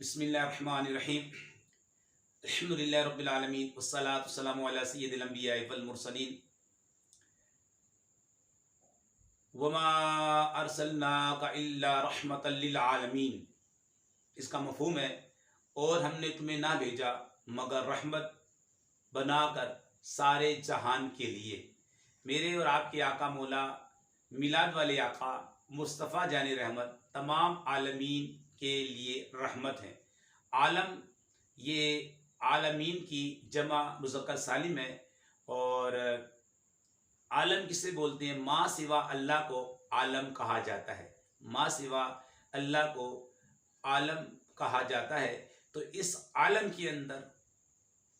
बिस्मिल्लाहिर्रहमानिर्रहीम। अल्हम्दुलिल्लाहि रब्बिल आलमीन वस्सलातु वस्सलामु अला सय्यिदिल अंबिया'i वल मुरसलीन वमा अरसलनाका इल्ला रहमतल लिल आलमीन। इसका मफ़हूम है, और हमने तुम्हें ना भेजा मगर रहमत बनाकर सारे जहान के लिए। मेरे और आपके आका मौला मिलाद वाले आका मुस्तफ़ा जाने रहमत तमाम आलमीन के लिए रहमत है। आलम ये आलमीन की जमा मुज़क्कर सालिम है, और आलम किसे बोलते हैं? माँ सिवा अल्लाह को आलम कहा जाता है। माँ सिवा अल्लाह को आलम कहा जाता है। तो इस आलम के अंदर,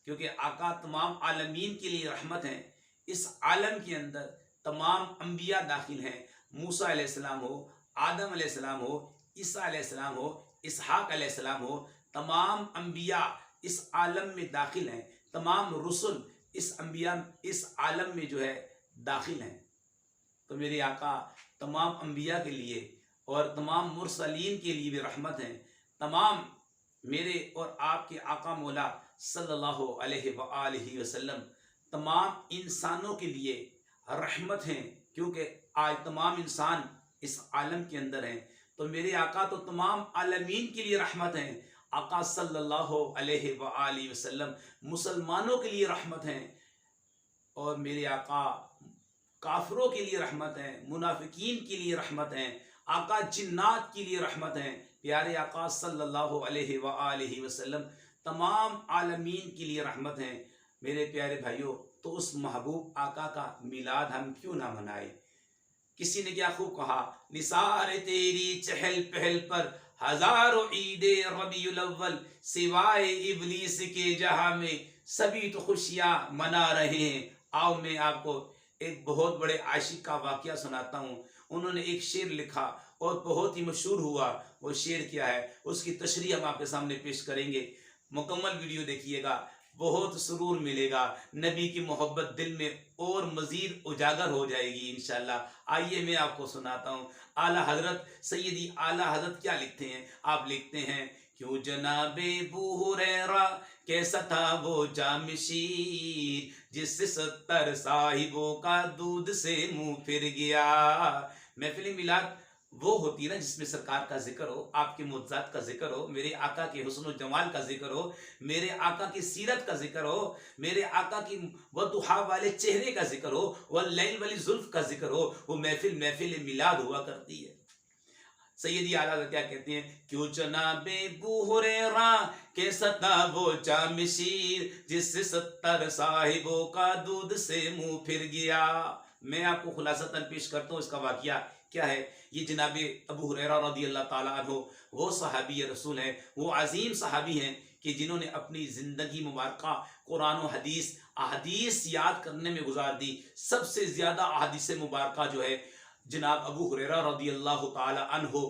क्योंकि आका तमाम आलमीन के लिए रहमत हैं, इस आलम के अंदर तमाम अंबिया दाखिल हैं। मूसा अलैहिस्सलाम हो, आदम अलैहिस्सलाम हो, ईसा अलैहिस्सलाम हो, इसहाक अलैहिस्सलाम हो, तमाम अंबिया इस आलम में दाखिल हैं। तमाम रसूल इस आलम में जो है दाखिल हैं। तो मेरे आका तमाम अंबिया के लिए और तमाम मुरसलीन के लिए भी रहमत हैं। तमाम मेरे और आपके आका मौला सल्लल्लाहु अलैहि वसल्लम तमाम इंसानों के लिए रहमत हैं, क्योंकि आज तमाम इंसान इस आलम के अंदर हैं। तो मेरे आका तो तमाम आलमीन के लिए रहमत हैं। आका सल्लल्लाहु अलैहि वसल्लम मुसलमानों के लिए रहमत हैं, और मेरे आका काफिरों के लिए रहमत हैं, मुनाफिकीन के लिए रहमत हैं, आका जिन्नात के लिए रहमत हैं। प्यारे आका सल्लल्लाहु अलैहि वसल्लम तमाम आलमीन के लिए रहमत हैं। मेरे प्यारे भाइयों, तो उस महबूब आका का मिलाद हम क्यों ना मनाए? किसी ने क्या खूब कहा, निसार तेरी चहल पहल पर हजारों ईदे रबीउल अव्वल, सिवाय इबलीस के जहां में सभी तो खुशियां मना रहे हैं। आओ मैं आपको एक बहुत बड़े आशिक का वाकया सुनाता हूँ। उन्होंने एक शेर लिखा और बहुत ही मशहूर हुआ। वो शेर क्या है, उसकी तशरीह हम आपके सामने पेश करेंगे। मुकम्मल वीडियो देखिएगा, बहुत सुरूर मिलेगा, नबी की मोहब्बत दिल में और मज़ीद उजागर हो जाएगी इंशाल्लाह। आइए मैं आपको सुनाता हूँ। आला हजरत सैयदी आला हजरत क्या लिखते हैं? आप लिखते हैं, क्यों जनाबे अबू हुरैरा कैसा था वो जामशीर, जिससे 70 साहिबों का दूध से मुंह फिर गया। महफिल मिलाद वो होती है ना जिसमें सरकार का जिक्र हो, आपके मुअज्जज़ात का जिक्र हो, मेरे आका के हुस्न व जमाल का जिक्र हो, मेरे आका की सीरत का जिक्र हो, मेरे आका की वदुहा वाले चेहरे का जिक्र हो, वह लैल वाली जुल्फ का जिक्र हो। वो महफिल मिलाद हुआ करती है। सैयदी आला क्या कहते हैं, क्यों जनाबे अबू हुरैरा कैसा था वो जामशीर, जिससे 70 साहिबों का दूध से मुंह फिर गया। मैं आपको खुलासतन पेश करता हूँ इसका वाकया क्या है। ये जनाबे अबू हुरैरा रज़ी अल्लाह ताला अन्हु वो सहाबी रसूल हैं, वो अजीम सहाबी हैं कि जिन्होंने अपनी ज़िंदगी मुबारक कुरान और अहदीस याद करने में गुजार दी। सबसे ज़्यादा अहदीस मुबारक जो है जनाब अबू हुरैरा रज़ी अल्लाह ताला अन्हु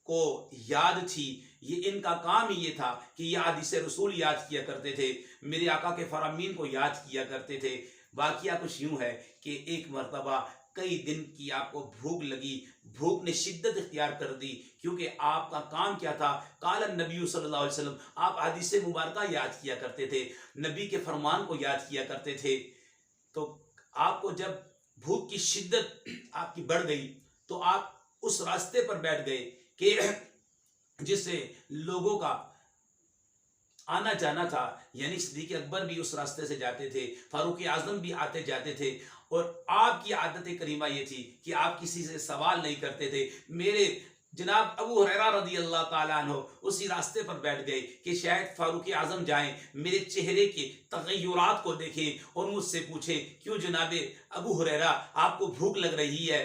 को याद थी। ये इनका काम ही ये था कि ये अहदीस रसूल याद किया करते थे, मेरे आका के फरामीन को याद किया करते थे। वाकया कुछ यूँ है कि एक मरतबा कई दिन की आपको भूख लगी, भूख ने शिद्दत इख्तियार कर दी, क्योंकि आपका काम क्या था, काला नबी सल्लल्लाहु अलैहि वसल्लम, आप हदीस मुबारका याद किया करते थे, नबी के फरमान को याद किया करते थे। तो आपको जब भूख की शिद्दत आपकी बढ़ गई तो आप उस रास्ते पर बैठ गए कि जिससे लोगों का आना जाना था, यानी सिद्दीक़ अकबर भी उस रास्ते से जाते थे, फारूक आजम भी आते जाते थे, और आपकी आदत करीमा ये थी कि आप किसी से सवाल नहीं करते थे। मेरे जनाब अबू हुरैरा रज़ी अल्लाह ताला अन्हु उसी रास्ते पर बैठ गए कि शायद फारूक आजम जाएं, मेरे चेहरे के तग़य्युरात को देखें और मुझसे पूछे, क्यों जनाबे अबू हुरैरा आपको भूख लग रही है?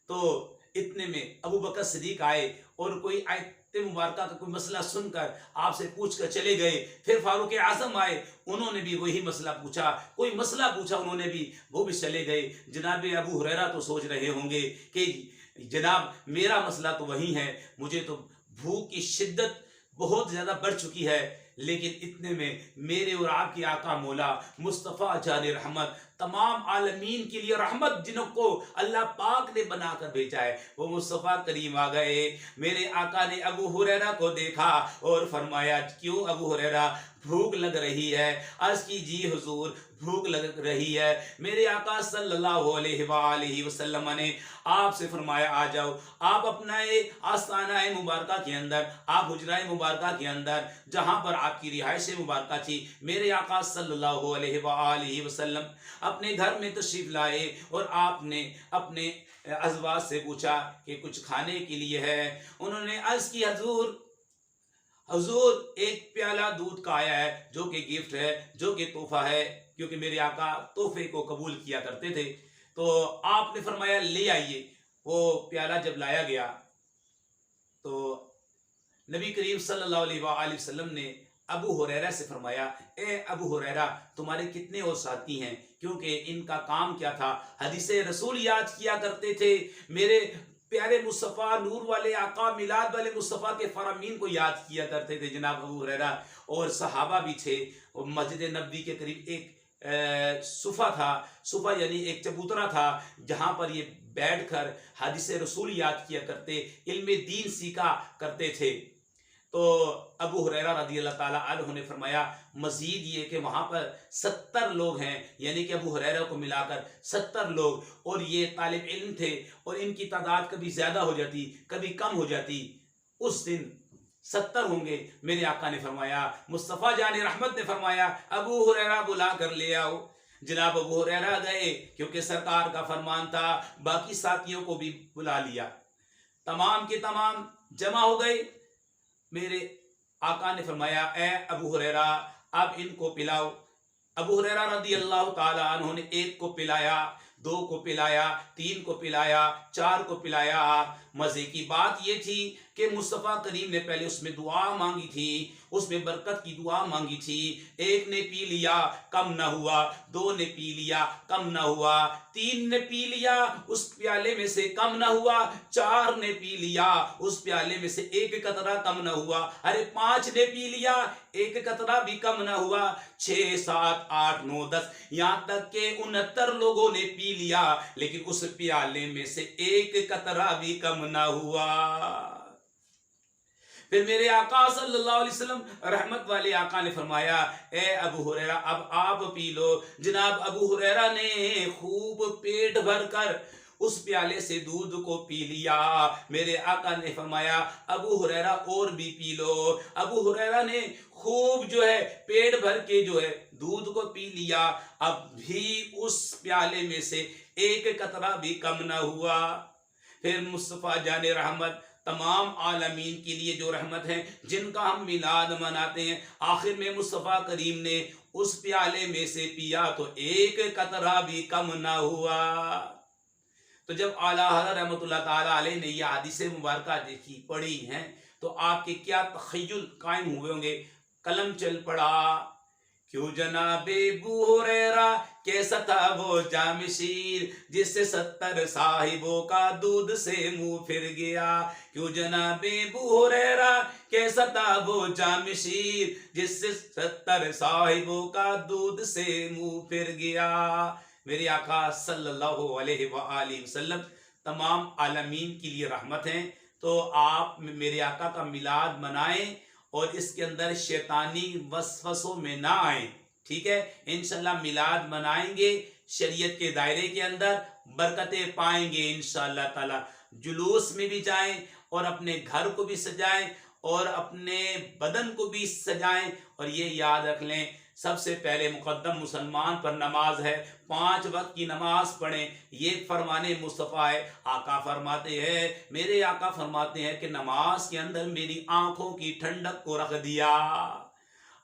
तो इतने में अबू बकर सिद्दीक आए और कोई आयत मुबारक का कोई मसला सुनकर आपसे पूछ कर चले गए। फिर फारूक आजम आए, उन्होंने भी वही मसला पूछा, कोई मसला पूछा उन्होंने भी, वो भी चले गए। जनाब अबू हुरैरा तो सोच रहे होंगे कि जनाब मेरा मसला तो वही है, मुझे तो भूख की शिद्दत बहुत ज़्यादा बढ़ चुकी है। लेकिन इतने में मेरे और आपके आका मौला मुस्तफ़ा जाने रहमत तमाम आलमीन के लिए रहमत जिनको अल्लाह पाक ने बनाकर भेजा है, वो मुस्तफ़ा करीम आ गए। मेरे आका ने अबू हुरैरा को देखा और फरमाया, क्यों अबू हुरैरा, भूख लग रही है? अर्ज की, जी हुजूर भूख लग रही है। मेरे आका सल्लल्लाहु अलैहि वसल्लम ने आपसे फरमाया, आ जाओ, आप अपना आस्ताना मुबारका के अंदर, आप हुजरा मुबारका के अंदर जहां पर आपकी रिहाइश मुबारका थी, मेरे आका सल्लल्लाहु अलैहि वसल्लम अपने घर में तशरीफ लाए और आपने अपने अज़वाज से पूछा कि कुछ खाने के लिए है? उन्होंने अर्ज की, हजूर हजूर एक प्याला दूध का आया है जो कि गिफ्ट है, जो कि तोहफा है, क्योंकि मेरे आका तोहफे को कबूल किया करते थे। तो आपने फरमाया ले आइए। वो प्याला जब लाया गया तो नबी करीम सल्लल्लाहु अलैहि वसल्लम ने अबू हुरैरा से फरमाया, ए अबू हुरैरा, तुम्हारे कितने और साथी हैं? क्योंकि इनका काम क्या था, हदीसे रसूल याद किया करते थे, मेरे प्यारे मुस्तफ़ा नूर वाले आका मिलाद वाले मुस्तफ़ा के फरामीन को याद किया करते थे जनाब अबू हुरैरा। और सहाबा भी थे। और मस्जिद नबवी के करीब एक सुफा था, सुफा यानी एक चबूतरा था, जहाँ पर ये बैठकर हदीसे रसूल याद किया करते, इल्मे दीन सीखा करते थे। तो अबू हुरैरा रज़ी अल्लाह ताला अन्हु ने फरमाया, मजीद ये कि वहाँ पर 70 लोग हैं, यानी कि अबू हुरैरा को मिलाकर 70 लोग, और ये तालिब इल्म थे, और इनकी तादाद कभी ज़्यादा हो जाती, कभी कम हो जाती। उस दिन 70 होंगे। मेरे आका ने फरमाया, मुस्तफ़ा जान रहमत ने फरमाया, अबू हुरैरा बुला कर ले आओ। जनाब अबू हुरैरा गए, क्योंकि सरकार का फरमान था। बाकी साथियों को भी बुला लिया, तमाम के तमाम जमा हो गए। मेरे आका ने फरमाया, ए अबू हुरैरा, अब इनको पिलाओ। अबू हुरैरा रज़ी अल्लाह ताला अन्हु ने एक को पिलाया, 2 को पिलाया, 3 को पिलाया, 4 को पिलाया। मजे की बात यह थी कि मुस्तफ़ा करीम ने पहले उसमें दुआ मांगी थी, उसमें बरकत की दुआ मांगी थी। एक ने पी लिया, कम न हुआ। 2 ने पी लिया, कम न हुआ। 3 ने पी लिया, उस प्याले में से कम न हुआ। 4 ने पी लिया, उस प्याले में से एक कतरा कम न हुआ। अरे 5 ने पी लिया, एक कतरा भी कम न हुआ। 6, 7, 8, 9, 10, यहाँ तक के 69 लोगों ने पी लिया, लेकिन उस प्याले में से एक कतरा भी कम न हुआ। फिर मेरे आका सल्लल्लाहु अलैहि वसल्लम रहमत वाले आका ने फरमाया, ए अबू हुरैरा, अब आप पी लो। जनाब अबू हुरैरा ने खूब पेट भर कर उस प्याले से दूध को पी लिया। मेरे आका ने फरमाया, अबू हुरैरा और भी पी लो। अबू हुरैरा ने खूब जो है पेट भर के जो है दूध को पी लिया। अब भी उस प्याले में से एक कतरा भी कम न हुआ। फिर मुस्तफ़ा जाने रहमत तमाम आलमीन के लिए जो रहमत है, जिनका हम मिलाद मनाते हैं, आखिर में मुस्तफ़ा करीम ने उस प्याले में से पिया तो एक कतरा भी कम ना हुआ। तो जब आला हज़रत रहमतुल्लाह ताला अलैह ने यह हदीसें मुबारका देखी, पढ़ी हैं, तो आपके क्या तख़य्युल कायम हुए होंगे। कलम चल पड़ा, क्यों जनाबे अबू हुरैरा कैसा था वो जामशीर, जिससे 70 साहिबों का दूध से मुंह फिर गया। क्यों जनाबे अबू हुरैरा कैसा था वो जामशीर, जिससे 70 साहिबों का दूध से मुंह फिर गया। मेरे आका सल्लल्लाहु अलैहि वसल्लम तमाम आलमीन के लिए रहमत हैं। तो आप मेरे आका का मिलाद मनाएं और इसके अंदर शैतानी वसवसों में ना आए। ठीक है, इंशाल्लाह मिलाद मनाएंगे, शरीयत के दायरे के अंदर बरकतें पाएंगे इंशाल्लाह ताला। जुलूस में भी जाएं और अपने घर को भी सजाएं और अपने बदन को भी सजाएं। और ये याद रख लें, सबसे पहले मुकद्दम मुसलमान पर नमाज है, 5 वक्त की नमाज पढ़ें, ये फरमाने मुस्तफ़ा है। आका फरमाते हैं, मेरे आका फरमाते हैं कि नमाज के अंदर मेरी आंखों की ठंडक को रख दिया।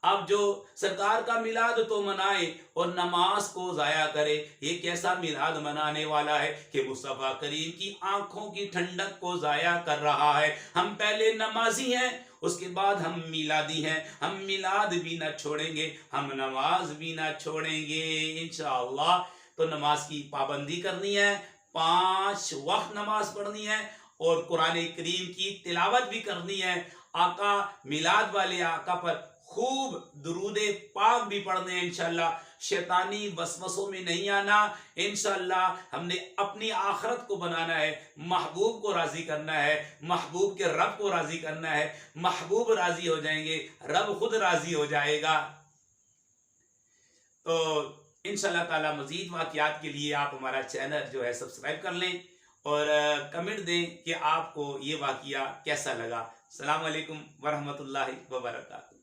अब जो सरकार का मिलाद तो मनाए और नमाज को जाया करे, ये कैसा मिलाद मनाने वाला है कि मुस्तफ़ा करीम की आंखों की ठंडक को जाया कर रहा है। हम पहले नमाजी हैं, उसके बाद हम मिलादी हैं। हम मिलाद भी ना छोड़ेंगे, हम नमाज भी ना छोड़ेंगे इंशाअल्लाह। तो नमाज की पाबंदी करनी है, 5 वक्त नमाज पढ़नी है और कुरान करीम की तिलावत भी करनी है। आका मिलाद वाले आका पर खूब दुरूद पाक भी पढ़ने हैं इंशाअल्लाह। शैतानी वसवसों में नहीं आना। इंशाअल्लाह हमने अपनी आखिरत को बनाना है, महबूब को राजी करना है, महबूब के रब को राजी करना है। महबूब राजी हो जाएंगे, रब खुद राजी हो जाएगा। तो इंशाअल्लाह ताला मजीद वाक़ियात के लिए आप हमारा चैनल जो है सब्सक्राइब कर लें और कमेंट दें कि आपको ये वाक़िया कैसा लगा। अस्सलाम वालेकुम वरहमतुल्लाहि वबरकातुहू।